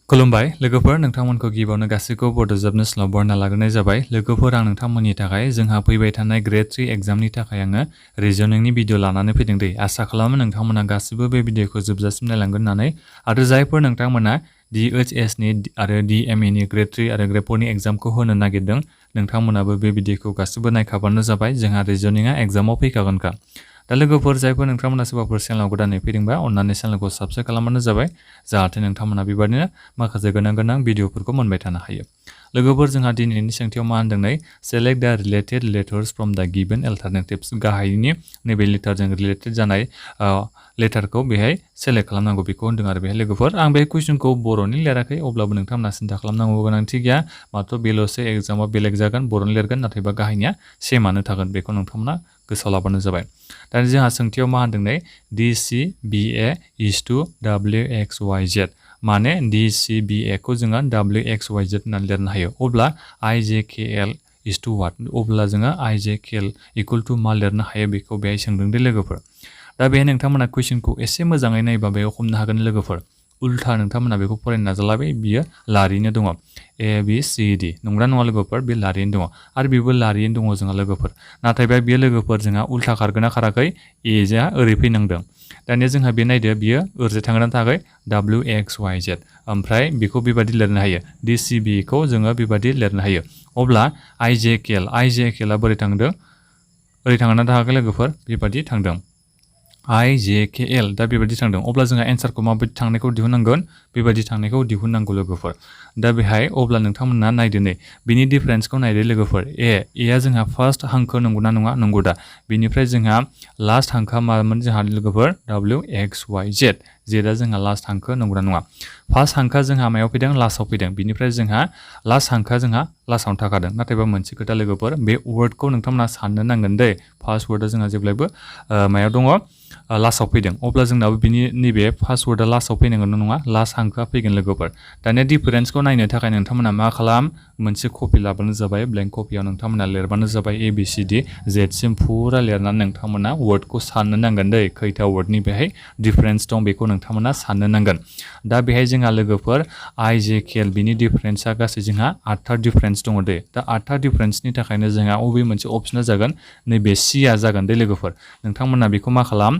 खुलुमबाय लोगोफोर नोंथांमोनखौ गिबियावनो गासैखौबो बड' जबनि स्लाव बरना लाग्रोनाय जाबाय लोगोफोर आं नोंथांमोननि थाखाय जोंहा फैबाय थानाय ग्रेड 3 एग्जामनि थाखाय आङो रिजनिंनि भिडिअ लानानै फैदों दै आसा खालामो नोंथांमोना गासिबो बे भिडिअखौ जोबजासिम नायलांगोन होननानै आरो जायफोर नोंथांमोना DHS नि आरो DME नि ग्रेड 3 आरो ग्रेड 4 नि एग्जामखौ होनो नागिरदों नोंथांमोनाबो बे भिडिअखौ गासिबो नायखाबानो जाबाय जोंहा रिजनिंआ एग्जामाव फैखागोनखा दा लोगोफोर जायफोर नोंथांमोना सोरबाफोर चेनेलाव गोदानै फैदोंबा अन्नानै चेनेलखौ साबस्क्राइब खालामबानो जाबाय जाहाथे नोंथांमोना बेबायदिनो माखासे गोनां भिडिअफोरखौ मोनबाय थानो हायो लोगोफोर जोंहा दिनैनि सोंथियाव मा होनदों नै सेलेक्ट द रिलेटेड लेटार्स फ्रम द गिवन अल्टरनेटिव्स गाहायनि नैबे लेटारजों रिलेटेड जानाय लेटारखौ बेहाय सेलेक्ट खालामनांगौ बेखौ होनदों आरो बेहाय लोगोफोर आं बे कुइसनखौ बर'नि लिराखै अब्लाबो नोंथांमोना सिन्था खालामनांगौ गोनांथि गैया मात्र बेल'सो एग्जामाव बेलेग जागोन बर'नि लिरगोन नाथायबा गाहायनिया सेमानो थागोन बेखौ नोंथांमोना गोसोआव लाबानो जाबाय दा जोंहा सोंथियाव मा होनदों नै DCBA is to WXYZ माने DCBA खौ जोङो WXYZ होननानै लिरनो हायो अब्ला IJKL is to what अब्ला जोङो IJKL equal to मा लिरनो हायो बेखौ बेहाय सोंदों दे लोगोफोर दा बेहाय नोंथांमोना कुइसनखौ एसे मोजाङै नायबा बेयाव हमनो हागोन लोगोफोर उल्था नोंथांमोना बेखौ फरायनो नाजालाबाय बियो लारिनो दङ ABCD नंगौना नङा लोगोफोर बे लारिनो दङ आरो बेबो लारिनो दङ जोंहा लोगोफोर नाथायबा बेयो लोगोफोर जोंहा उल्था खारगोना खाराखै एजों ओरै फैनांदों दानिया जोंहा बे नायदो बियो ओरैजाय थांगोना थाङाखै WXYZ ओमफ्राय बेखौ बेबादि लिरनो हायो DCB खौ जोङो बेबादि लिरनो हायो अब्ला IJKL आ बोरै थांदों ओरै थांगोना थाङाखै लोगोफोर बेबादि थांदों IJKL दा बेबादि थांदों अब्ला जोंहा एन्सारखौ माबायदि थांनायखौ दिहुननांगोन बेबादि थांनायखौ दिहुननांगौ लोगोफोर दा बेहाय अब्ला नोंथांमोना नायदो नै बिनि डिफारेन्सखौ नायदो लोगोफोर एआ जोंहा फार्स्ट हांखो नंगौना नङा नंगौ दा बिनिफ्राय जोंहा लास्ट हांखोआ मामोन जोंहा लोगोफोर WXYZ जेदा जोंहा लास्ट हांखो नंगौना नङा फार्स्ट हांखोआ जोंहा मायाव फैदों लास्टआव फैदों बिनिफ्राय जोंहा लास्ट हांखोआ जोंहा लास्टआवनो थाखादों नाथायबा मोनसे खोथा लोगोफोर बे वर्डखौ नोंथांमोना साननो नांगोन दै फार्स्ट वर्डआ जोंहा जेब्लायबो मायाव दङ लास्टआव फैदों अब्ला जोंनाबो बिनि नैबे फार्स्ट वर्डआ लास्टआव फैनांगोन नङा लास्ट हांखोआ फैगोन लोगोफोर दानिया डिफारेन्सखौ नायनो थाखाय नोंथांमोना मा खालाम मोनसे कपि लाबानो जाबाय ब्लेंक कपियाव नोंथांमोना लिरबानो जाबाय ABCD जेसिम फुरा लिरनानै नोंथांमोना वर्डखौ साननो नांगोन दै खैथा वर्डनि बेहाय डिफारेन्स दं बेखौ नोंथांमोना साननो नांगोन दा बेहाय जोंहा लोगोफोर IJKL बिनि डिफारेन्सआ गासै जोंहा 8था डिफारेन्स दङ दै दा 8था डिफारेन्सनि थाखायनो जोंहा अबे मोनसे अप्सना जागोन नैबे Cआ जागोन दै लोगोफोर नोंथांमोना बेखौ मा खालाम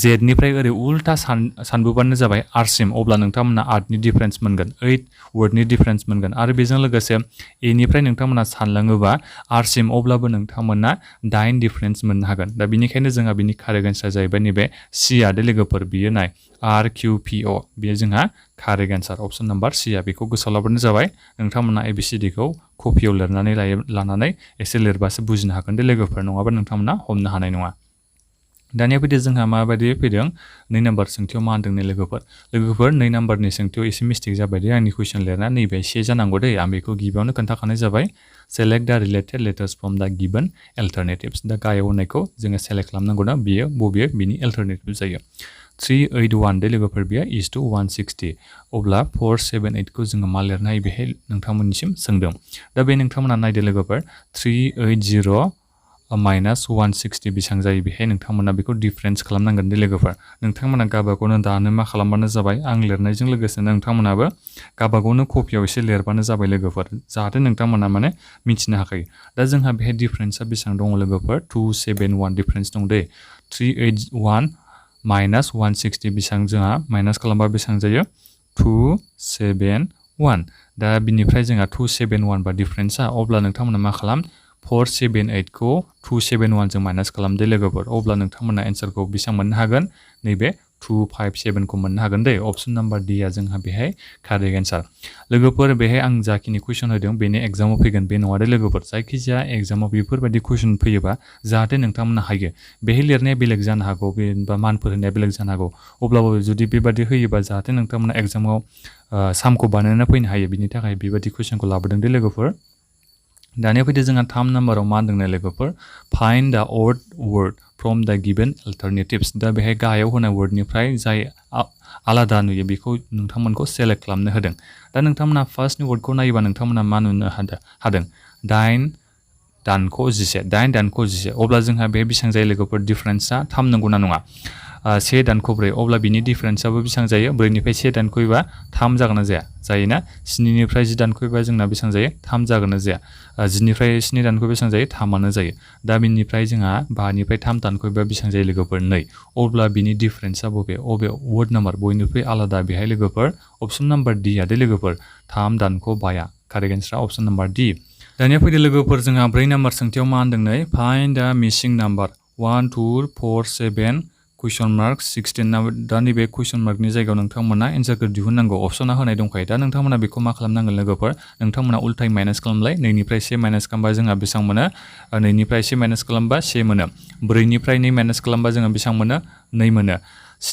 जेडनिफ्राय ओरै उल्था सानबोबानो जाबाय आरसिम अब्ला नोंथांमोना 8नि डिफारेन्स मोनगोन 8 वर्डनि डिफारेन्स मोनगोन आरो बेजों लोगोसे एनिफ्राय नोंथांमोना सानलाङोबा आरसिम अब्लाबो नोंथांमोना 8 डिफारेन्स मोननो हागोन दा बेनिखायनो जोंहा बिनि कारेक्ट एन्सार जाहैबाय नैबे Cआ दे लोगोफोर बियो नाय RQPO बेयो जोंहा कारेक्ट एन्सार अप्सन नाम्बार Cआ बेखौ गोसोआव लाबानो जाबाय नोंथांमोना ABCDखौ कपियाव लिरनानै लानानै एसे लिरबासो बुजिनो हागोन दे लोगोफोर नङाबा नोंथांमोना हमनो हानाय नङा दानिया फैदो जोंहा माबायदि फैदों 2 नाम्बार सोंथियाव मा होनदों नै लोगोफोर 2 नाम्बारनि सोंथियाव एसे मिस्टेक जाबाय दे आंनि कुइसन लिरना नैबे से जानांगौ दे आं बेखौ गिबियावनो खोन्थाखानाय जाबाय सेलेक्ट द रिलेटेड लेटार्स फ्रम द गिवन अल्टरनेटिव्स दा गायाव होनायखौ जोङो सेलेक्ट खालामनांगौ ना बियो बबे बिनि अल्टरनेटिभ जायो 381 दे लोगोफोर बियो is to 160 अब्ला 478 खौ जोङो मा लिरनो हायो बेहाय नोंथांमोननिसिम सोंदों दा बे नोंथांमोना नायदो लोगोफोर 380 माइनास 160 बेसेबां जायो बेहाय नोंथांमोना बेखौ डिफारेन्स खालामनांगोन दे लोगोफोर नोंथांमोना गाबागावनो दानो मा खालामबानो जाबाय आं लिरनायजों लोगोसे नोंथांमोनाबो गाबागावनो कपियाव एसे लिरबानो जाबाय लोगोफोर जाहाथे नोंथांमोना माने मिथिनो हाखायो दा जोंहा बेहाय डिफारेन्सआ बेसेबां दङ लोगोफोर 271 डिफारेन्स दं दे 381 माइनास 160 बेसेबां जोंहा माइनास खालामबा बेसेबां जायो 271 दा बिनिफ्राय जोंहा 271 बा डिफारेन्सआ अब्ला नोंथांमोना मा खालाम 478 खौ 271 जों माइनास खालामदो लोगोफोर अब्ला नोंथांमोना एन्सारखौ बेसेबां मोननो हागोन नैबे 257 खौ मोननो हागोन दे अप्सन नाम्बार D आ जोंहा बेहाय कारेक्ट एन्सार लोगोफोर बेहाय आं जाखिनि कुइसन होदों बेनि एग्जामाव फैगोन बे नङा दे लोगोफोर जायखिजाया एग्जामाव बेफोरबायदि कुइसन फैयोबा जाहाथे नोंथांमोना हायो बेहाय लिरनाया बेलेग जानो हागौ बा मानफोर होनाया बेलेग जानो हागौ अब्लाबो जुदि बेबादि होयोबा जाहाथे नोंथांमोना एग्जामाव सामखौ बानायना फैनो हायो बिनि थाखाय बेबादि कुइसनखौ लाबोदों दे लोगोफोर दानिया फैदो जोंहा 3 नाम्बाराव मा होनदों लोगोफोर फाइन्ड द ओड वर्ड फ्रम द गिवन अल्टरनेटिव्स दा बेहाय गाहायाव होनाय वर्डनिफ्राय जाय आलादा नुयो बेखौ नोंथांमोनखौ सेलेक्ट खालामनो होदों दा नोंथांमोना फार्स्टनि वर्डखौ नायोबा नोंथांमोना मा नुनो हादों 8 दानख' 11 अब्ला जोंहा बे बेसेबां जायो लोगोफोर डिफारेन्सआ 3 नंगौना नङा से दानख'ब्रै अब्ला बिनि डिफारेन्सआबो बेसेबां जायो 4 निफ्राय 1 दानख'योबा 3 जागोन ना जाया जायोना 7 निफ्राय 10 दानख'योबा जोंना बेसेबां जायो 3 जागोन ना जाया 10 निफ्राय 7 दानख'योबा बेसेबां जायो 3आनो जायो दा बिनिफ्राय जोंहा 5 निफ्राय 3 दानख'योबा बेसेबां जायो लोगोफोर 2 अब्ला बिनि डिफारेन्सआ बबे वर्ड नाम्बार बयनिख्रुइ आलादा बेहाय लोगोफोर अपसन नाम्बार डि आ दे लोगोफोर 3 दानख'बाया कारेक्ट एन्सारा अपसन नाम्बार डि दानिया फैदो लोगोफोर जोंहा 4 नाम्बार सोंथियाव मा होनदों नै फाइन्ड द मिसिं नाम्बार 1 2 4 7 कुइसन मार्क 16 दा नैबे कुइसन मार्कनि जायगायाव नोंथांमोना एन्सारखौ दिहुननांगौ अपसना होनाय दंखायो दा नोंथांमोना बेखौ मा खालामनांगोन लोगोफोर नोंथांमोना उल्थाय माइनास खालामलाय 2 निफ्राय 1 माइनास खालामबा जोंहा बेसेबां मोनो 2 निफ्राय 1 माइनास खालामबा 1 मोनो 4 निफ्राय 2 माइनास खालामबा जोंहा बेसेबां मोनो 2 मोनो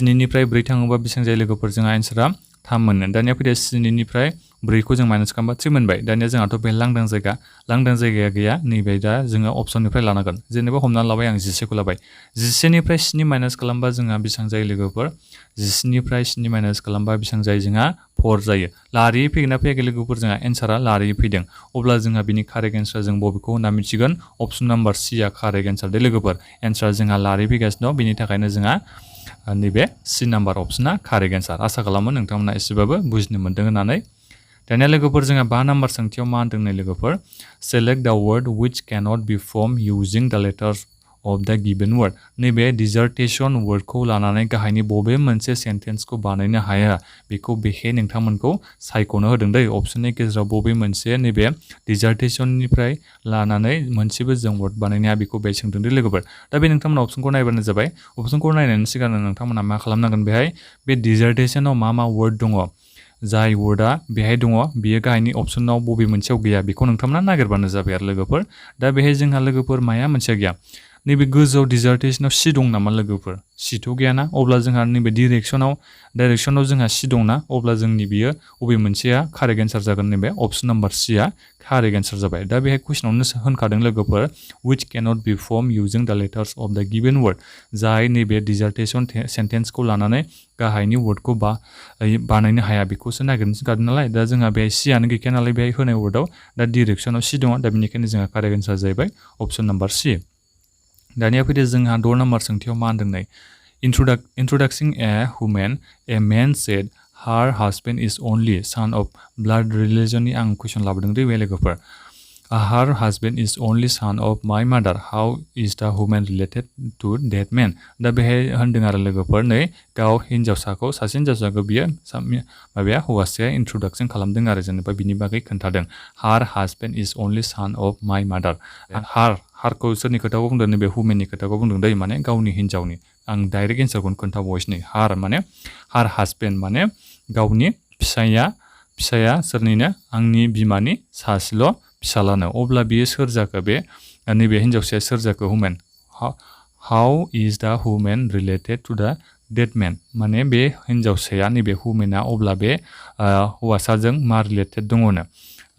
7 निफ्राय 4 थाङोबा बेसेबां जायो लोगोफोर जोंहा एन्सारा 3 मोनो दानिया फैदो 7 निफ्राय 4 खौ जों माइनास खालामबा 3 मोनबाय दानिया जोंहाथ' बे लांदां जायगाया गैया नैबे दा जोङो अपसननिफ्राय लानांगोन जेनेबा हमना लाबाय आं 11 खौ लाबाय 11 निफ्राय 7 माइनास खालामबा जोंहा बेसेबां जायो लोगोफोर 11 निफ्राय 7 माइनास खालामबा बेसेबां जायो जोंहा 4 जायो लारियै फैगोन ना फैयाखै लोगोफोर जोंहा एन्सारा लारियै फैदों अब्ला जोंहा बिनि कारेक्ट एन्सार जों बबेखौ होनना मिथिगोन अपसन नाम्बार सि आ कारेक्ट एन्सार दे लोगोफोर एन्सारा जोंहा लारियै फैगासिनो दं बेनि थाखायनो जोंहा नैबे सि नाम्बार अपसना कारेक्ट एन्सार आसा खालामो नोंथांमोना एसेबाबो बुजिनो मोन्दों होननानै दानिया लोगोफोर जोंहा 5 नाम्बार सोंथियाव मा होनदों नै लोगोफोर सेलेक्ट द word which cannot be formed using the letters of the given word नैबे डिजार्टेशन वर्डखौ लानानै गाहायनि बबे मोनसे सेन्टेन्सखौ बानायनो हाया बेखौ बेखे नोंथांमोनखौ सायख'नो होदों दै अपसननि गेजेराव बबे मोनसे नैबे डिजार्टेशननिफ्राय लानानै मोनसेबो जों वर्ड बानायनो हाया बेखौ बे सोंदों दै लोगोफोर दा बे नोंथांमोना अपसनखौ नायबानो जाबाय अपसनखौ नायनायनि सिगां नोंथांमोना मा खालामनांगोन बेहाय बे डिजार्टेशनाव मा वर्ड दङ जाय वर्डआ बेहाय दङ बियो गाहायनि अपसनाव बबे मोनसेयाव गैया बेखौ नोंथांमोना नागिरबानो जाबाय आरो लोगोफोर दा बेहाय जोंहा लोगोफोर माया मोनसेया गैया नैबे गोजौआव डिजार्टेशनाव सि दं नामा लोगोफोर सिथ' गैयाना अब्ला जोंहा नैबे डाइरेक्सनाव जोंहा सि दंना अब्ला जोंनि बियो बबे मोनसेया कारेक्ट एन्सार जागोन नैबे अपसन नाम्बार सि आ कारेक्ट एन्सार जाबाय दा बेहाय कुइसनावनो होनखादों लोगोफोर which cannot be formed using the letters of the given word जाय नैबे डिजार्टेशन सेन्टेन्सखौ लानानै गाहायनि वर्डखौ बानायनो हाया बेखौसो नागिरनो थिनखादों नालाय दा जोंहा बेहाय सियानो गैखाया नालाय बेहाय होनाय वर्डआव दा डिरेक्सनाव सि दङ दा बेनिखायनो जोंहा कारेक्ट एन्सार जाहैबाय अपसन नाम्बार सि दानिया फैदो जोंहा 6 नाम्बार सोंथियाव मा होनदों नै introducing a woman a man said her husband is only son of blood relation नि आं कुइसन लाबोदों दै बे लोगोफोर her husband is only son of my mother how is the woman related to that man दा बेहाय होनदों आरो लोगोफोर नै गाव हिन्जावसाखौ सासे हिन्जावसाखौ बियो माबाया हौवासाया इन्ट्रडक्सन खालामदों आरो जेनेबा बिनि बागै खोन्थादों her husband is only son of my mother हारखौ सोरनि खोथाखौ बुंदों नैबे हुमेननि खोथाखौ बुंदों दै माने गावनि हिन्जावनि आं डाइरेक्ट एन्सारखौनो खोन्थाबावगासिनो हार माने हार हासबेन्ड माने गावनि फिसाया सोरनिनो आंनि बिमानि सासेल' फिसालानो अब्ला बियो सोर जाखो बे नैबे हिन्जावसाया सोर जाखो हुमेन हाउ इज द हुमेन रिलेटेड टु द डेड मेन माने बे हिन्जावसाया नैबे हुमेना अब्ला बे हौवासाजों मा रिलेटेड दङनो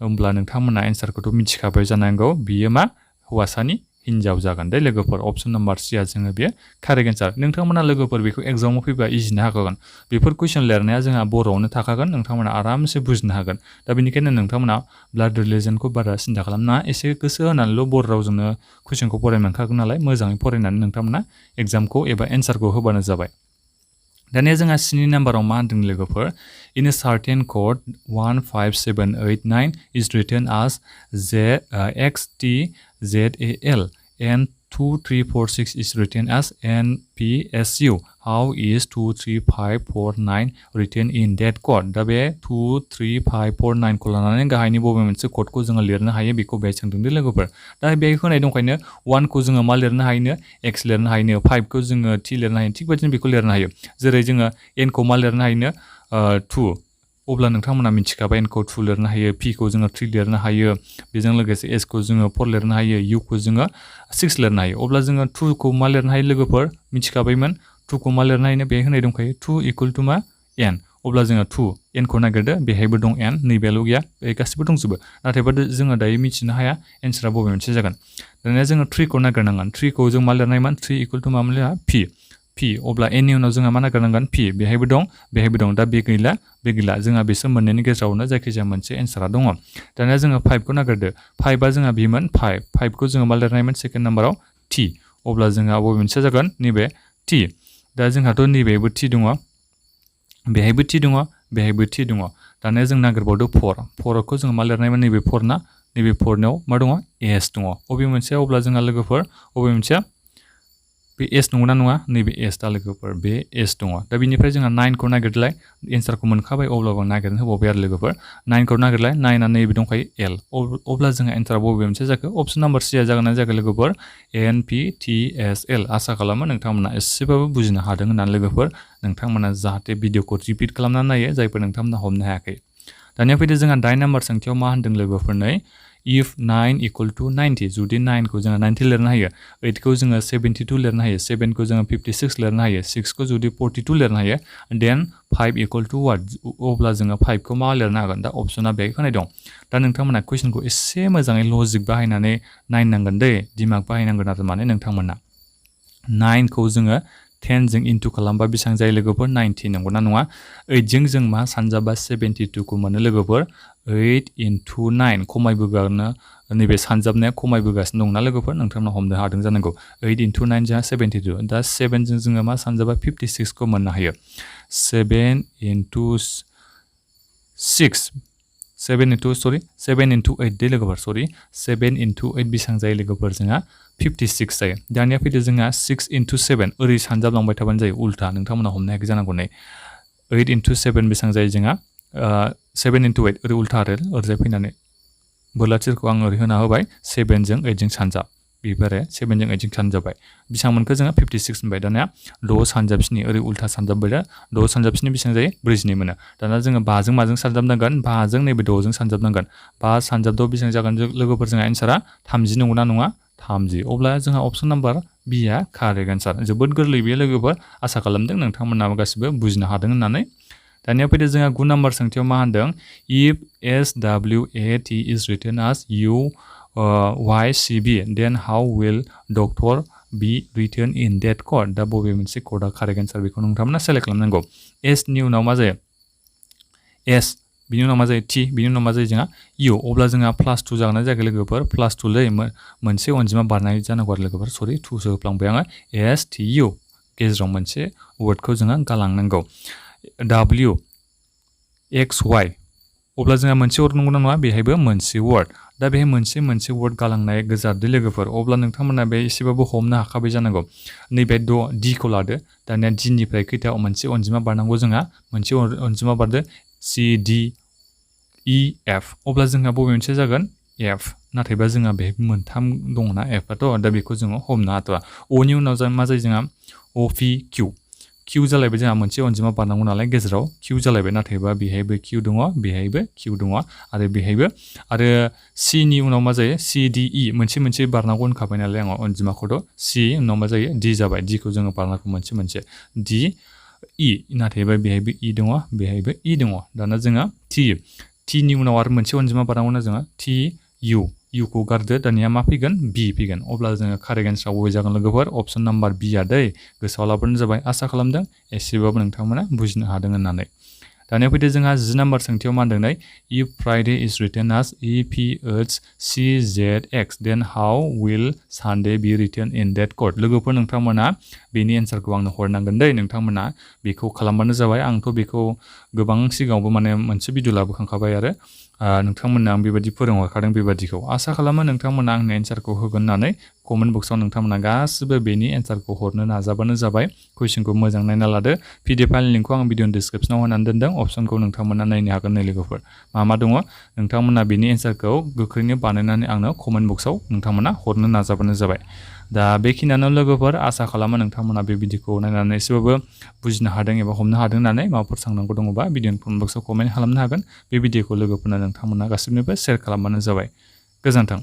होमब्ला नोंथांमोना एन्सारखौथ' मिथिखाबाय जानांगौ बियो मा हौवासानि हिन्जाव जागोन दे लोगोफोर अपसन नाम्बार सिया जोङो बेयो कारेक्ट एन्सार नोंथांमोना लोगोफोर बेखौ एग्जामाव फैबा इजिनो हाखागोन बेफोर कुइसन लिरनाया जोंहा बर'आवनो थाखागोन नोंथांमोना आरामसे बुजिनो हागोन दा बेनिखायनो नोंथांमोना ब्लाड रिलिजनखौ बारा सिन्था खालामनाङा एसे गोसो होनानैल' बर' रावजोंनो कुइसनखौ फरायनो मोनखागोन नालाय मोजाङै फरायनानै नोंथांमोना एग्जामखौ एबा एन्सारखौ होबानो जाबाय दानिया जोंहा 7 नाम्बाराव मा होनदों लोगोफोर in a certain code 15789 is written as XTZAL and 2346 is written as NPSU how is 23549 written in that code दा बे 23549 खौ लानानै गाहायनि बबे मोनसे क'डखौ जोङो लिरनो हायो बेखौ बेहाय सोंदों दे लोगोफोर दा बेहाय होनाय दंखायनो 1 खौ जोङो मा लिरनो हायोनो x लिरनो हायोनो 5 खौ जोङो t लिरनो हायो थिग बायदिनो बेखौ लिरनो हायो जेरै जोङो n खौ मा लिरनो हायोनो 2 अब्ला नोंथांमोना मिथिखाबाय n खौ 2 लिरनो हायो p खौ जोङो 3 लिरनो हायो बेजों लोगोसे s खौ जोङो 4 लिरनो हायो u खौ जोङो 6 लिरनो हायो अब्ला जोङो 2 खौ मा लिरनो हायो लोगोफोर मिथिखाबायमोन 2 खौ मा लिरनो हायो बेहाय होनाय दंखायो 2 इक्वल टु मा n अब्ला जोङो 2 n खौ नागिरदो बेहायबो दं n नैबेल' गैया बे गासिबो दंजोबो नाथायबा जोङो दायो मिथिनो हाया एन्सारा बबे मोनसे जागोन दानिया जोङो 3 खौ नागिरनांगोन 3 खौ जों मा लिरनायमोन 3 इक्वल टु मा मोनलाया p अब्ला n नि उनाव जोंहा मा नागिरनांगोन p बेहायबो दं दा बे गैला जोंहा बिसोर मोननैनि गेजेरावनो जायखिजाया मोनसे एन्सारा दङ दानिया जोङो 5 खौ नागिरदो 5 आ जोंहा बिमोन 5 खौ जोङो मा लिरनायमोन सेकेन्ड नाम्बाराव t अब्ला जोंहा बबे मोनसे जागोन नैबे t दा जोंहाथ' नैबेबो थि दङ बेहायबो थि दङ बेहायबो थि दङ दानिया जों नागिरबावदो 4 खौ जों मा लिरनायमोन नैबे 4 ना नैबे 4 नाव मा दङ एस दङ अबे मोनसे अब्ला जोंहा लोगोफोर अबे मोनसे बे एस नंगौना नङा नैबे एस दा लोगोफोर बे एस दङ दा बिनिफ्राय जोंहा 9 खौ नागिरलाय एन्सारखौ मोनखाबाय अब्लाबो नागिरनो होबावबाय आरो लोगोफोर 9 खौ नागिरलाय 9 आ नैबे दंखायो एल अब्ला जोंहा एन्सारा बबे मोनसे जाखो अप्शन नाम्बार C आ जागोन ना जायाखै लोगोफोर NPTSL आसा खालामो नोंथांमोना एसेबाबो बुजिनो हादों होननानै लोगोफोर नोंथांमोना जाहाथे भिडिअखौ रिपिट खालामनानै नायो जायफोर नोंथांमोना हमनो हायाखै दानिया फैदो जोंहा 9 नाम्बार सोंथियाव मा होनदों लोगोफोर नै if 9 equal to 90 जुदि 9 खौ जोङो 90 लिरनो हायो 8 खौ जोङो 72 लिरनो हायो 7 खौ जोङो 56 लिरनो हायो 6 खौ जुदि 42 लिरनो हायो then 5 equal to what अब्ला जोङो 5 खौ मा लिरनो हागोन दा अपसना बेहाय होनाय दं दा नोंथांमोना कुइसनखौ एसे मोजाङै लजिक बाहायनानै नायनांगोन दै दिमाग बाहायनांगोन आरो माने नोंथांमोना 9 खौ जोङो 10 जों इनटु खालामबा बेसेबां जायो लोगोफोर 90 नंगौना नङा 8 जों जों मा सानजाबा 72 खौ मोनो लोगोफोर 8 into 9 खमायबोगानो नैबे सानजाबनाया खमायबोगासिनो दंना लोगोफोर नोंथांमोना हमनो हादों जानांगौ 8 into 9 जोंहा 72 दा 7 जों जोङो मा सानजाबा 56 खौ मोननो हायो 7 into 8 दे लोगोफोर 7 into 8 बेसेबां जायो लोगोफोर जोंहा 56 जायो दानिया फैदो जोंहा 6 into 7 ओरै सानजाबलांबाय थाबानो जायो उल्था नोंथांमोना हमनो हायाखै जानांगौ नै 8 into 7 बेसेबां जायो जोंहा 7 into 8 ओरै उल्था आरो ओरैजाय फैनानै बोरला थिरखौ आं ओरै होना होबाय 7 जों 8 जों सानजाब बेबारे 7 जों 8 जों सानजाबाय बेसेबां मोनखो जोङो 56 मोनबाय दानिया 6 सानजाबसिनि ओरै उल्था सानजाबबाय दा 6 सानजाबसिनि बेसेबां जायो 42 मोनो दाना जोङो 5 जों माजों सानजाबनांगोन 5 जों नैबे 6 जों सानजाबनांगोन 5 सानजाब 6 बेसेबां जागोन लोगोफोर जोंहा एन्सारा 30 नंगौना नङा 30 अब्ला जोंहा अपसन नाम्बार B आ कारेक्ट एन्सार जोबोद गोरलै बेयो लोगोफोर आसा खालामदों नोंथांमोना गासिबो बुजिनो हादों होननानै दानिया फैदो जोंहा 9 नाम्बार सोंथियाव मा होनदों if SWAT is written as UYCB then how will doctor be written in that code दा बबे मोनसे क'डा कारेक्ट एन्सार बेखौ नोंथांमोना सेलेक्ट खालामनांगौ S नि उनाव मा जायो S बिनि उनाव मा जायो T बिनि उनाव मा जायो जोंहा U अब्ला जोंहा +2 जागोन ना जायाखै लोगोफोर +2 लै मोनसे अनजिमा बारनाय जानांगौ आरो लोगोफोर सरि 2 सो होफ्लांबाय आङो STU गेजेराव मोनसे वर्डखौ जोङो गालांनांगौ WXY अब्ला जोंहा मोनसे वर्ड नंगौना नङा बेहायबो मोनसे वर्ड दा बेहाय मोनसे वर्ड गालांनाय गोजारदो लोगोफोर अब्ला नोंथांमोना बे एसेबाबो हमनो हाखाबाय जानांगौ नैबे D खौ लादो दानिया D निफ्राय खैथा मोनसे अनजिमा बारनांगौ जोंहा मोनसे अनजिमा बारदो CDEF अब्ला जोंहा बबे मोनसे जागोन F नाथायबा जोंहा बेहाय मोनथाम दङना F आथ' दा बेखौ जोङो हमनो हाथ'आ O नि उनाव मा जायो जोंहा OPQ Q जालायबाय जोंहा मोनसे अनजिमा बारनांगौ नालाय गेजेराव Q जालायबाय नाथायबा बेहायबो Q दङ बेहायबो Q दङ आरो बेहायबो आरो C नि उनाव मा जायो CDE मोनसे बारनांगौ होनखाबाय नालाय आङो अनजिमाखौथ' C उनाव मा जायो D जाबाय D खौ जोङो बारनांगौ मोनसे D E नाथायबा बेहायबो E दङ बेहायबो E दङ दाना जोङो T नि उनाव आरो मोनसे अनजिमा बारनांगौना जोङो TU U खौ गारदो दानिया मा फैगोन B फैगोन अब्ला जोङो कारेक्ट एन्सार बबे जागोन लोगोफोर अपसन नाम्बार B आ दै गोसोआव लाबोनो जाबाय आसा खालामदों एसेबाबो नोंथांमोना बुजिनो हादों होननानै दानिया फैदो जोंहा 10 नाम्बार सोंथियाव मा होनदों नै if Friday is written as EPHCZX then how will Sunday be written in that code लोगोफोर नोंथांमोना बेनि एन्सारखौ आंनो हरनांगोन दै नोंथांमोना बेखौ खालामबानो जाबाय आंथ' बेखौ गोबां सिगाङावबो माने मोनसे भिडिअ लाबोखांखाबाय आरो नोंथांमोननो आं बेबायदि फोरोंहरखादों बेबायदिखौ आसा खालामो नोंथांमोना आंनो एन्सारखौ होगोन होननानै कमेन्ट बक्सआव नोंथांमोना गासिबो बेनि एन्सारखौ हरनो नाजाबानो जाबाय कुइसनखौ मोजां नायना लादो PDF फाइल लिंकखौ आं भिडिअनि डिसक्रिपसनाव होनानै दोनदों अपसनखौ नोंथांमोना नायनो हागोन नै लोगोफोर मा दङ नोंथांमोना बेनि एन्सारखौ गोख्रैनो बानायनानै आंनो कमेन्ट बक्सआव नोंथांमोना हरनो नाजाबानो जाबाय दा बेखिनियानो लोगोफोर आसा खालामो नोंथांमोना बे भिडिअखौ नायनानै एसेबाबो बुजिनो हादों एबा हमनो हादों होननानै माबाफोर सोंनांगौ दङबा भिडिअनि कमेन्ट बक्सआव कमेन्ट खालामनो हागोन बे भिडिअखौ लोगोफोरनो नोंथांमोना गासिबनोबो शेयार खालामबानो जाबाय गोजोन्थों